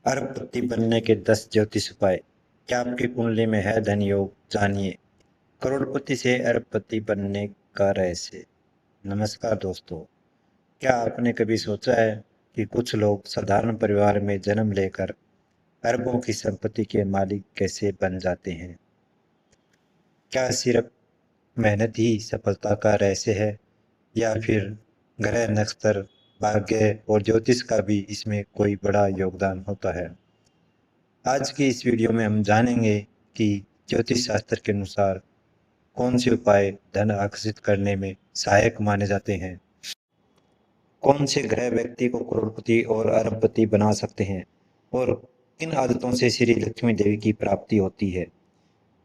अरबपति बनने के 10 ज्योतिष उपाय। क्या आपकी कुंडली में है धन योग? जानिए करोड़पति से अरबपति बनने का रहस्य। नमस्कार दोस्तों, क्या आपने कभी सोचा है कि कुछ लोग साधारण परिवार में जन्म लेकर अरबों की संपत्ति के मालिक कैसे बन जाते हैं? क्या सिर्फ मेहनत ही सफलता का रहस्य है, या फिर ग्रह नक्षत्र, भाग्य और ज्योतिष का भी इसमें कोई बड़ा योगदान होता है? आज की इस वीडियो में हम जानेंगे कि ज्योतिष शास्त्र के अनुसार कौन से उपाय धन आकर्षित करने में सहायक माने जाते हैं, कौन से ग्रह व्यक्ति को करोड़पति और अरबपति बना सकते हैं, और किन आदतों से श्री लक्ष्मी देवी की प्राप्ति होती है।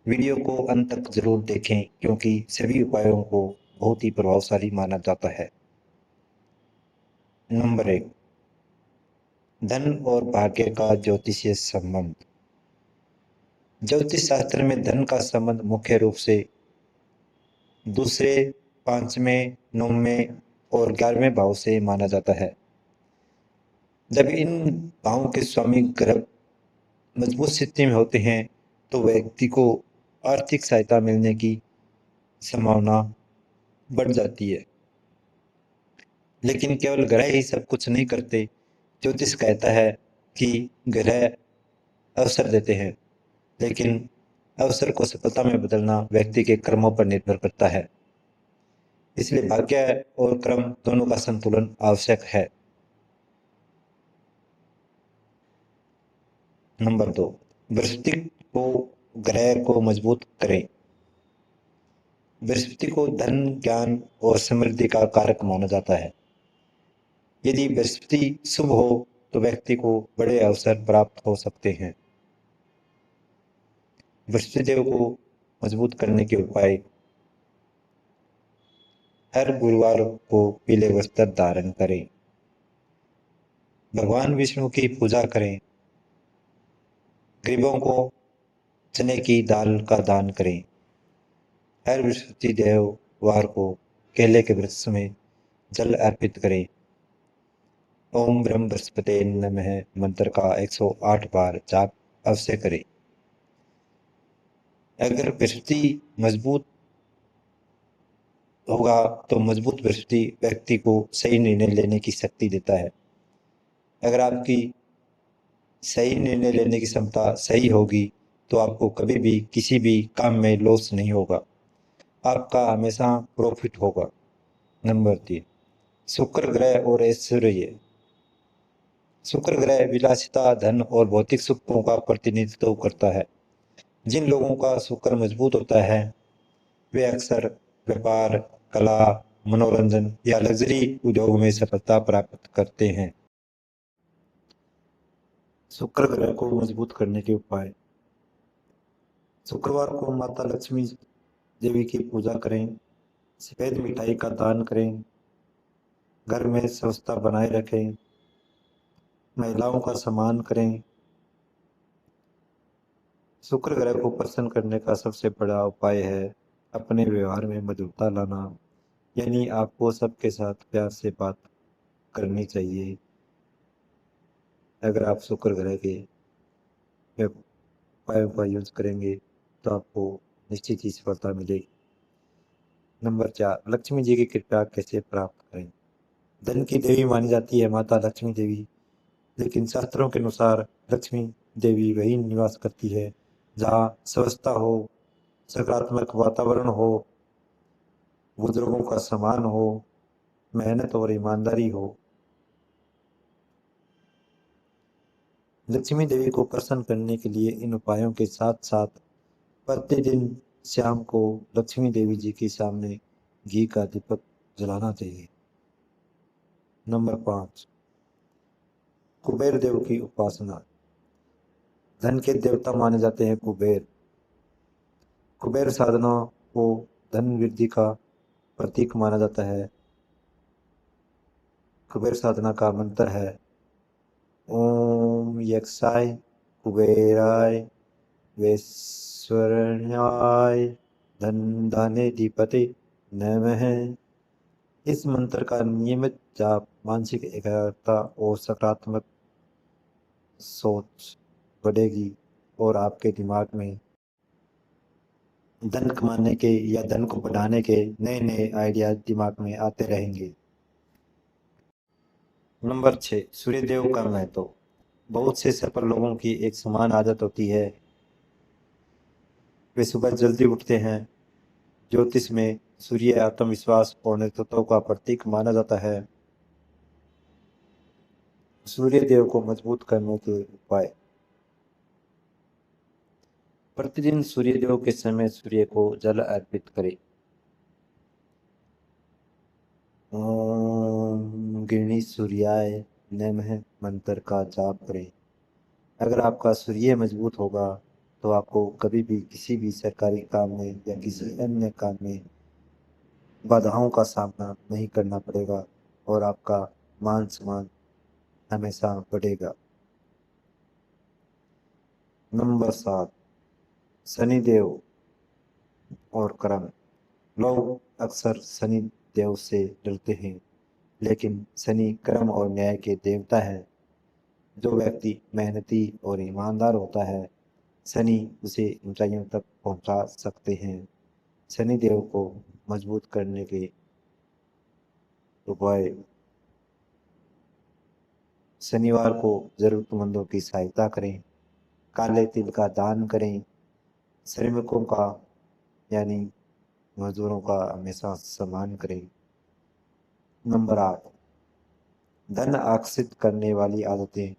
वीडियो को अंत तक जरूर देखें, क्योंकि सभी उपायों को बहुत ही प्रभावशाली माना जाता है। नंबर 1, धन और भाग्य का ज्योतिषीय संबंध। ज्योतिष शास्त्र में धन का संबंध मुख्य रूप से दूसरे, पांचवें, नौवें और 11वें भाव से माना जाता है। जब इन भावों के स्वामी ग्रह मजबूत स्थिति में होते हैं तो व्यक्ति को आर्थिक सहायता मिलने की संभावना बढ़ जाती है। लेकिन केवल ग्रह ही सब कुछ नहीं करते। ज्योतिष कहता है कि ग्रह अवसर देते हैं, लेकिन अवसर को सफलता में बदलना व्यक्ति के कर्मों पर निर्भर करता है। इसलिए भाग्य और कर्म दोनों का संतुलन आवश्यक है। नंबर 2, बृहस्पति को ग्रह को मजबूत करें। बृहस्पति को धन, ज्ञान और समृद्धि का कारक माना जाता है। यदि बृहस्पति शुभ हो तो व्यक्ति को बड़े अवसर प्राप्त हो सकते हैं। बृहस्पति देव को मजबूत करने के उपाय: हर गुरुवार को पीले वस्त्र धारण करें, भगवान विष्णु की पूजा करें, गरीबों को चने की दाल का दान करें। हर बृहस्पति देववार को केले के वृक्ष में जल अर्पित करें। ओम ब्रह्म बृहस्पते नमः मंत्र का 108 बार जाप अवश्य करें। अगर बृहस्पति मजबूत होगा तो मजबूत बृहस्पति व्यक्ति को सही निर्णय लेने की शक्ति देता है। अगर आपकी सही निर्णय लेने की क्षमता सही होगी तो आपको कभी भी किसी भी काम में लॉस नहीं होगा, आपका हमेशा प्रॉफिट होगा। नंबर 3, शुक्र ग्रह और ऐश्वर्य। शुक्र ग्रह विलासिता, धन और भौतिक सुखों का प्रतिनिधित्व करता है। जिन लोगों का शुक्र मजबूत होता है वे अक्सर व्यापार, कला, मनोरंजन या लग्जरी उद्योग में सफलता प्राप्त करते हैं। शुक्र ग्रह को मजबूत करने के उपाय: शुक्रवार को माता लक्ष्मी देवी की पूजा करें, सफेद मिठाई का दान करें, घर में स्वच्छता बनाए रखें, महिलाओं का सम्मान करें। शुक्र ग्रह को प्रसन्न करने का सबसे बड़ा उपाय है अपने व्यवहार में मधुरता लाना, यानी आपको सबके साथ प्यार से बात करनी चाहिए। अगर आप शुक्र ग्रह के उपायों का यूज करेंगे तो आपको निश्चित ही सफलता मिलेगी। नंबर 4, लक्ष्मी जी की कृपा कैसे प्राप्त करें। धन की देवी मानी जाती है माता लक्ष्मी देवी, लेकिन शास्त्रों के अनुसार लक्ष्मी देवी वही निवास करती है जहाँ स्वच्छता हो, सकारात्मक वातावरण हो, बुजुर्गों का सम्मान हो, मेहनत और ईमानदारी हो। लक्ष्मी देवी को प्रसन्न करने के लिए इन उपायों के साथ साथ प्रतिदिन शाम को लक्ष्मी देवी जी के सामने घी का दीपक जलाना चाहिए। नंबर 5, कुबेर देव की उपासना। धन के देवता माने जाते हैं कुबेर। कुबेर साधना को धन वृद्धि का प्रतीक माना जाता है। कुबेर साधना का मंत्र है ओम यक्षाय कुबेराय वैश्वर्याय धनाधिपते नमः। इस मंत्र का नियमित जाप मानसिक एकाग्रता और सकारात्मक सोच बढ़ेगी और आपके दिमाग में धन कमाने के या धन को बढ़ाने के नए नए आइडिया दिमाग में आते रहेंगे। नंबर 6, सूर्यदेव का महत्व। बहुत से सफल लोगों की एक समान आदत होती है, वे सुबह जल्दी उठते हैं। ज्योतिष में सूर्य आत्मविश्वास और नेतृत्व का प्रतीक माना जाता है। सूर्य देव को मजबूत करने के उपाय। प्रतिदिन सूर्य देव के समय सूर्य को जल अर्पित करें। ओम गिरणी सूर्याय नमः मंत्र का जाप करें। अगर आपका सूर्य मजबूत होगा तो आपको कभी भी किसी भी सरकारी काम में या किसी अन्य काम में बाधाओं का सामना नहीं करना पड़ेगा और आपका मान सम्मान हमेशा बढ़ेगा। नंबर 7, शनिदेव और कर्म। लोग अक्सर शनि देव से डरते हैं, लेकिन शनि कर्म और न्याय के देवता है। जो व्यक्ति मेहनती और ईमानदार होता है, शनि उसे ऊंचाइयों तक पहुंचा सकते हैं। शनि देव को मजबूत करने के उपाय। शनिवार को जरूरतमंदों की सहायता करें, काले तिल का दान करें, श्रमिकों का यानी मजदूरों का हमेशा सम्मान करें। नंबर 8, धन आकर्षित करने वाली आदतें।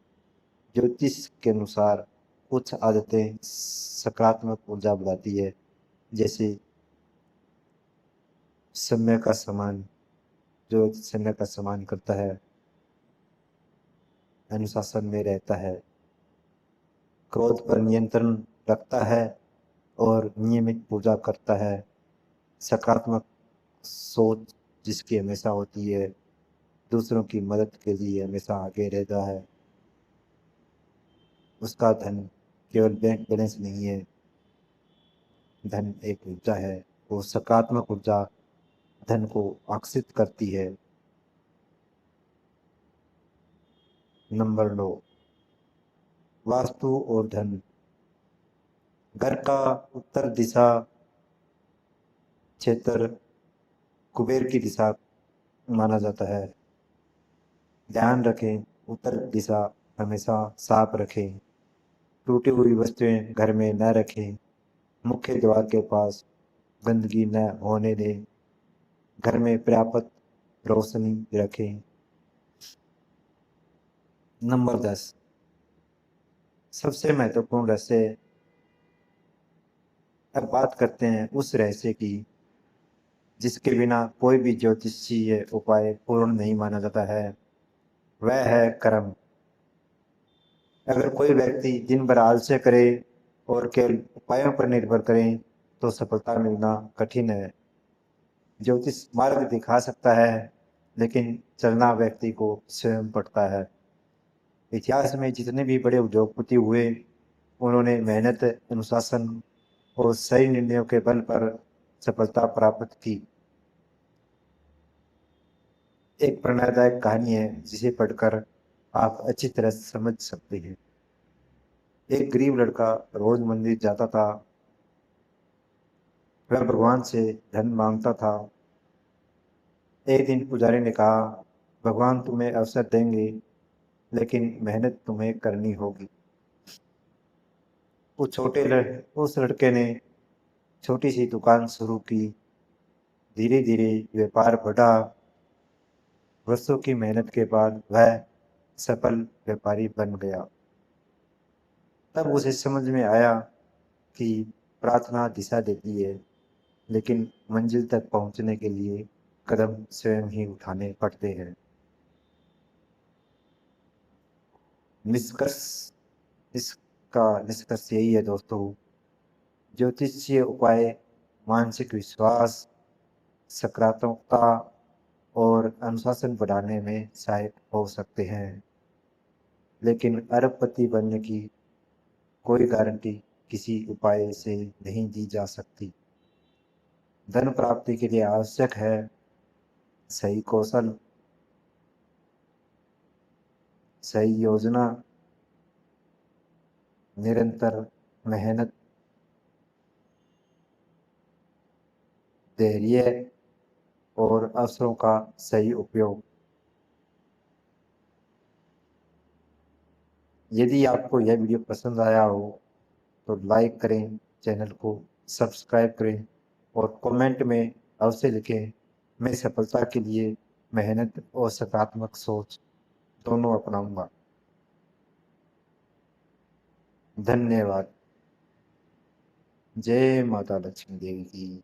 ज्योतिष के अनुसार कुछ आदतें सकारात्मक ऊर्जा बढ़ाती है, जैसे समय का सम्मान। जो समय का सम्मान करता है अनुशासन में रहता है, क्रोध पर नियंत्रण रखता है और नियमित पूजा करता है। सकारात्मक सोच जिसकी हमेशा होती है, दूसरों की मदद के लिए हमेशा आगे रहता है। उसका धन केवल बैंक बैलेंस नहीं है, धन एक ऊर्जा है। वो सकारात्मक ऊर्जा धन को आकर्षित करती है। नंबर 9, वास्तु और धन। घर का उत्तर दिशा क्षेत्र कुबेर की दिशा माना जाता है। ध्यान रखें, उत्तर दिशा हमेशा साफ रखें। टूटी हुई वस्तुएं घर में न रखें। मुख्य द्वार के पास गंदगी न होने दें। घर में पर्याप्त रोशनी रखें। नंबर 10, सबसे महत्वपूर्ण रहस्य। अब बात करते हैं उस रहस्य की जिसके बिना कोई भी ज्योतिषीय उपाय पूर्ण नहीं माना जाता है, वह है कर्म। अगर कोई व्यक्ति दिन भर आलस्य करे और केवल उपायों पर निर्भर करे तो सफलता मिलना कठिन है। ज्योतिष मार्ग दिखा सकता है, लेकिन चलना व्यक्ति को स्वयं पड़ता है। इतिहास में जितने भी बड़े उद्योगपति हुए, उन्होंने मेहनत, अनुशासन और सही निर्णयों के बल पर सफलता प्राप्त की। एक प्रेरणादायक कहानी है जिसे पढ़कर आप अच्छी तरह समझ सकते हैं। एक गरीब लड़का रोज मंदिर जाता था। वह भगवान से धन मांगता था। एक दिन पुजारी ने कहा, भगवान तुम्हें अवसर देंगे, लेकिन मेहनत तुम्हें करनी होगी। उस लड़के ने छोटी सी दुकान शुरू की। धीरे धीरे व्यापार बढ़ा। वर्षों की मेहनत के बाद वह सफल व्यापारी बन गया। तब उसे समझ में आया कि प्रार्थना दिशा देती है, लेकिन मंजिल तक पहुंचने के लिए कदम स्वयं ही उठाने पड़ते हैं। निष्कर्ष इसका निष्कर्ष यही है दोस्तों, ज्योतिषीय उपाय मानसिक विश्वास, सकारात्मकता और अनुशासन बढ़ाने में सहायक हो सकते हैं, लेकिन अरबपति बनने की कोई गारंटी किसी उपाय से नहीं दी जा सकती। धन प्राप्ति के लिए आवश्यक है सही कौशल, सही योजना निरंतर मेहनत, धैर्य और अवसरों का सही उपयोग। यदि आपको यह वीडियो पसंद आया हो तो लाइक करें, चैनल को सब्सक्राइब करें और कमेंट में अवश्य लिखें। मैं सफलता के लिए मेहनत और सकारात्मक सोच दोनों अपनाऊंगा। धन्यवाद। जय माता लक्ष्मी देवी की।